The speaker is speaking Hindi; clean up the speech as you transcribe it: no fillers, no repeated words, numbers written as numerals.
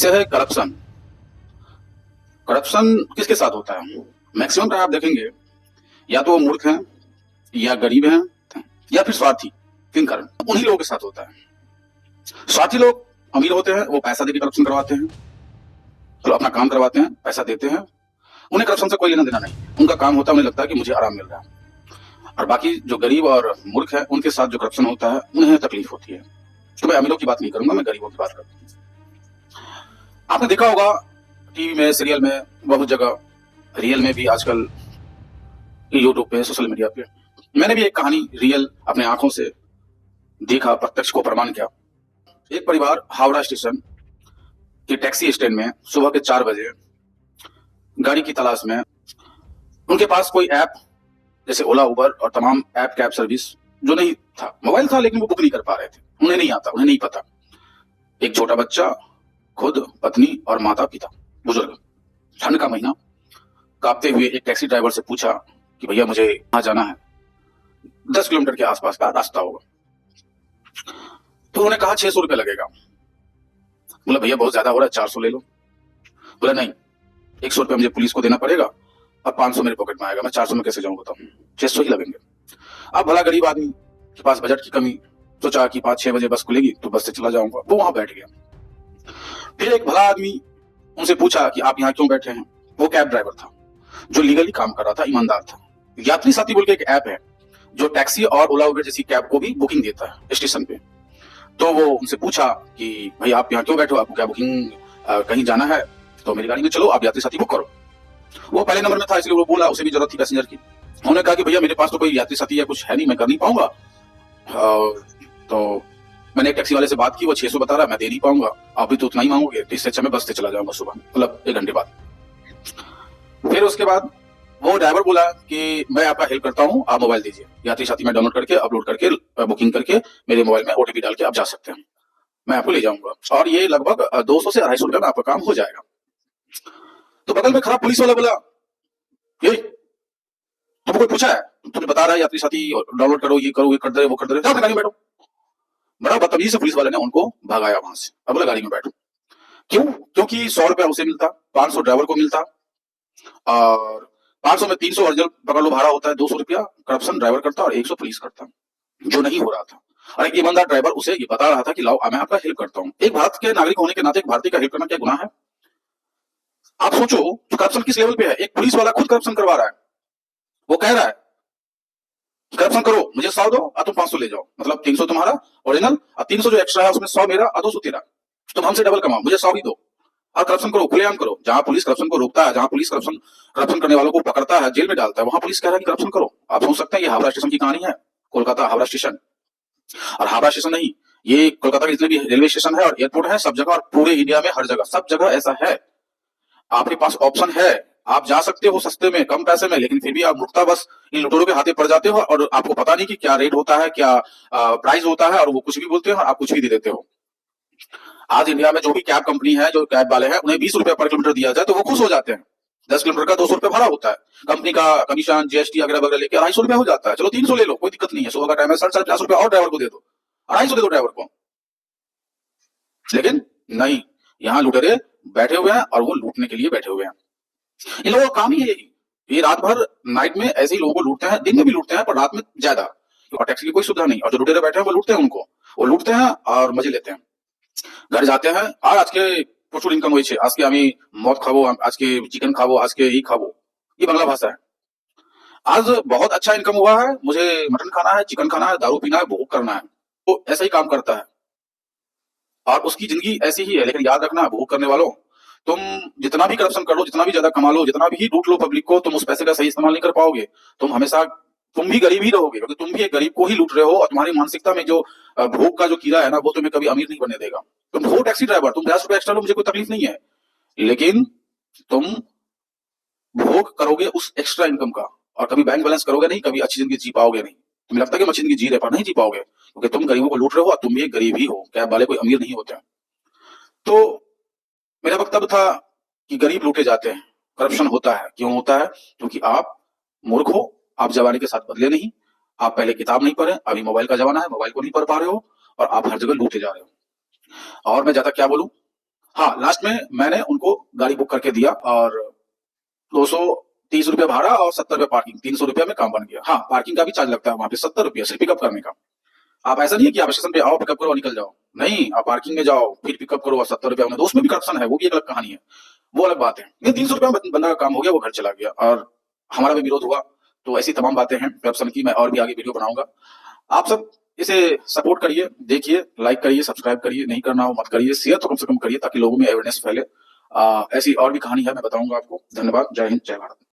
विषय है करप्शन। करप्शन किसके साथ होता है? मैक्सिमम टाइम आप देखेंगे या तो वो मूर्ख हैं या गरीब हैं या फिर स्वार्थी। किन कारण? उन्हीं लोगों के साथ होता है। स्वार्थी लोग अमीर होते हैं, वो पैसा देकर करप्शन करवाते हैं, तो अपना काम करवाते हैं, पैसा देते हैं, उन्हें करप्शन से कोई लेना देना नहीं। उनका काम होता है, उन्हें लगता है कि मुझे आराम मिल रहा है। और बाकी जो गरीब और मूर्ख है उनके साथ जो करप्शन होता है उन्हें तकलीफ होती है। तो मैं अमीरों की बात नहीं करूंगा, मैं गरीबों की बात करता हूँ। आपने देखा होगा टीवी में, सीरियल में, बहुत जगह, रियल में भी आजकल, यूट्यूब पे, सोशल मीडिया पे। मैंने भी एक कहानी रियल अपने आंखों से देखा, प्रत्यक्ष को प्रमाण किया। एक परिवार हावड़ा स्टेशन के टैक्सी स्टैंड में सुबह के 4 बजे गाड़ी की तलाश में, उनके पास कोई ऐप जैसे ओला, उबर और तमाम ऐप कैब सर्विस जो नहीं था। मोबाइल था लेकिन वो बुक नहीं कर पा रहे थे, उन्हें नहीं आता, उन्हें नहीं पता। एक छोटा बच्चा, खुद, पत्नी और माता पिता, बुजुर्ग, ठंड का महीना, कांपते हुए एक टैक्सी ड्राइवर से पूछा कि भैया मुझे कहाँ जाना है, 10 किलोमीटर के आसपास का रास्ता होगा। तो उन्होंने कहा 600 रुपये लगेगा। बोला भैया बहुत ज्यादा हो रहा है, 400 ले लो। बोला नहीं, 100 रुपये मुझे पुलिस को देना पड़ेगा और 500 मेरे पॉकेट में आएगा, मैं 400 में कैसे जाऊं बताऊं, 600 ही लगेंगे। अब भला गरीब आदमी के पास बजट की कमी, सोचा कि 5-6 बजे बस खुलेगी तो बस से चला जाऊंगा। वो वहां बैठ गया। फिर एक भला आदमी उनसे पूछा कि आप यहाँ क्यों बैठे हैं। वो कैब ड्राइवर था जो लीगली काम कर रहा था, ईमानदार था। यात्री साथी बोल के एक ऐप है जो टैक्सी और ओला उबर जैसी कैब को भी बुकिंग देता है स्टेशन पे। तो वो उनसे पूछा कि भाई आप यहाँ क्यों बैठे हो, आपको क्या बुकिंग कहीं जाना है तो मेरी गाड़ी में चलो, आप यात्री साथी बुक करो। वो पहले नंबर में था इसलिए वो बोला, उसे भी जरूरत थी पैसेंजर की। उन्होंने कहा कि भैया मेरे पास तो कोई यात्री साथी या कुछ है नहीं, मैं कर नहीं पाऊंगा। तो मैंने एक टैक्सी वाले से बात की, वो 600 बता रहा, मैं दे नहीं पाऊंगा, आप भी तो उतना ही मांगोगे, तो इससे अच्छा मैं बस से चला जाऊंगा सुबह, मतलब 1 घंटे बाद। फिर उसके बाद वो ड्राइवर बोला कि मैं आपका हेल्प करता हूँ, आप मोबाइल दीजिए, यात्री साथी में डाउनलोड करके, अपलोड करके, बुकिंग करके मेरे मोबाइल में ओटीपी डाल के आप जा सकते हैं, मैं आपको ले जाऊंगा और ये लगभग 200 से 250 रुपए में आपका काम हो जाएगा। तो बगल में खड़ा पुलिस वाला बोला, ये तुमको कोई पूछा है? तुमने बता रहा है यात्री साथी डाउनलोड करो, ये करो, ये कर दे, वो कर दे, जाओ गाड़ी में बैठो। बड़ा बदतमीजी से पुलिस वाले ने उनको भगाया वहां से। अब बोला गाड़ी में बैठो। क्यों? क्योंकि 100 रुपया उसे मिलता, 500 ड्राइवर को मिलता और 500 में 300 अर्जल पकड़ लो भाड़ा होता है, 200 रुपया करप्शन ड्राइवर करता और 100 पुलिस करता, जो नहीं हो रहा था। और एक ईमानदार ड्राइवर उसे ये बता रहा था कि लाओ मैं आपका हेल्प करता हूँ। एक भारत के नागरिक होने के नाते एक भारतीय का हेल्प करना क्या गुनाह है? आप सोचो तो करप्शन किस लेवल पे है। एक पुलिस वाला खुद करप्शन करवा रहा है, वो कह रहा है करप्शन करो, मुझे 100 दो और तुम 500 ले जाओ, मतलब 300 तुम्हारा ओरिजिनल और 300 जो एक्स्ट्रा है उसमें 100 मेरा और 200 तेरा, तुम हमसे डबल कमाओ, मुझे 100 ही दो और करप्शन करो, खुलेआम करो। जहां पुलिस करप्शन को रोकता है, जहां पुलिस करप्शन करने वालों को पकड़ता है, जेल में डालता है, वहां पुलिस कह रहा है कि करप्शन करो। आप सोच सकते हैं ये हावड़ा स्टेशन की कहानी है, कोलकाता हावड़ा स्टेशन। और हावड़ा स्टेशन नहीं, ये कोलकाता के जितने भी रेलवे स्टेशन है और एयरपोर्ट है, सब जगह और पूरे इंडिया में हर जगह, सब जगह ऐसा है। आपके पास ऑप्शन है, आप जा सकते हो सस्ते में, कम पैसे में, लेकिन फिर भी आप मुक्ता बस इन लुटेरों के हाथे पड़ जाते हो और आपको पता नहीं कि क्या रेट होता है, क्या प्राइस होता है, और वो कुछ भी बोलते हैं और आप कुछ भी दे देते हो। आज इंडिया में जो भी कैब कंपनी है, जो कैब वाले हैं, उन्हें 20 रुपए पर किलोमीटर दिया जाए तो वो खुश हो जाते हैं। 10 किलोमीटर का 200 रुपए भाड़ा होता है, कंपनी का कमीशन, जीएसटी वगैरह वगैरह लेके 250 रुपया हो जाता है। चलो 300 ले लो, कोई दिक्कत नहीं है, सुबह का टाइम है, 50 रुपया और ड्राइवर को दे दो, 250 दे दो ड्राइवर को। लेकिन नहीं, यहाँ लुटेरे बैठे हुए हैं और वो लूटने के लिए बैठे हुए हैं। इन लोगों का काम ही यही, ये रात भर नाइट में ऐसे ही लोगों को लूटते हैं, दिन में भी लूटते हैं पर रात में ज्यादा, और टैक्सी की कोई सुविधा नहीं, और जो लुटेरे बैठे हैं वो लूटते हैं उनको, वो लूटते हैं और मजे लेते हैं। घर जाते हैं और आज के প্রচুর ইনকাম হয়েছে, আজকে আমি মদ খাবো, আজকে চিকেন খাবো, আজকে এই খাবো, ये बांग्ला भाषा है। आज बहुत अच्छा इनकम हुआ है, मुझे मटन खाना है, चिकन खाना है, दारू पीना है, भोग करना है, तो ऐसा ही काम करता है और उसकी जिंदगी ऐसी ही है। लेकिन याद रखना भोग करने वालों, तुम जितना भी करप्शन कर लो, जितना भी ज्यादा कमा लो, जितना भी लूट लो पब्लिक को, तुम उस पैसे का सही इस्तेमाल नहीं कर पाओगे। तुम हमेशा, तुम भी गरीब ही रहोगे, क्योंकि तुम भी एक गरीब को ही लूट रहे हो और तुम्हारी मानसिकता में जो भोग का जो कीड़ा है ना, वो तुम्हें कभी अमीर नहीं बनने देगा। तुम हो टैक्सी ड्राइवर, तुम 50 रुपए एक्स्ट्रा लो, मुझे कोई तकलीफ नहीं है, लेकिन तुम भोग करोगे उस एक्स्ट्रा इनकम का और कभी बैंक बैलेंस करोगे नहीं, कभी अच्छी जिंदगी जी पाओगे नहीं। तुम्हें लगता है कि मैं अच्छी जिंदगी जी रहे, पर नहीं जी पाओगे, क्योंकि तुम गरीबों को लूट रहे हो और तुम भी एक गरीब ही हो, कैब वाले कोई अमीर नहीं होते। तो मेरा वक्तव्य था कि गरीब लूटे जाते हैं, करप्शन होता है। क्यों होता है? क्योंकि आप मूर्ख हो, आप जमाने के साथ बदले नहीं, आप पहले किताब नहीं पढ़े, अभी मोबाइल का जमाना है, मोबाइल को नहीं पढ़ पा रहे हो और आप हर जगह लूटे जा रहे हो। और मैं ज्यादा क्या बोलूं, हाँ, लास्ट में मैंने उनको गाड़ी बुक करके दिया और 230 रुपया भाड़ा और 70 रुपया पार्किंग, 300 रुपया में काम बन गया। हाँ, पार्किंग का भी चार्ज लगता है वहां पे 70 रुपया सिर्फ पिकअप करने का। आप ऐसा नहीं है कि आप स्टेशन पे आओ पिकअप करो और निकल जाओ, नहीं, आप पार्किंग में जाओ फिर पिकअप करो और 70 रुपया उन्हें दो, उसमें भी करप्शन है, वो भी एक अलग कहानी है, वो अलग बात है। ये 300 रुपया में बंदा का काम हो गया, वो घर चला गया और हमारा भी विरोध हुआ। तो ऐसी तमाम बातें हैं करप्शन की, मैं और भी आगे वीडियो बनाऊंगा। आप सब इसे सपोर्ट करिए, देखिए, लाइक करिए, सब्सक्राइब करिए, नहीं करना हो मत करिए, शेयर तो कम से कम करिए ताकि लोगों में अवेयरनेस फैले। ऐसी और भी कहानी है, मैं बताऊंगा आपको। धन्यवाद, जय हिंद, जय भारत।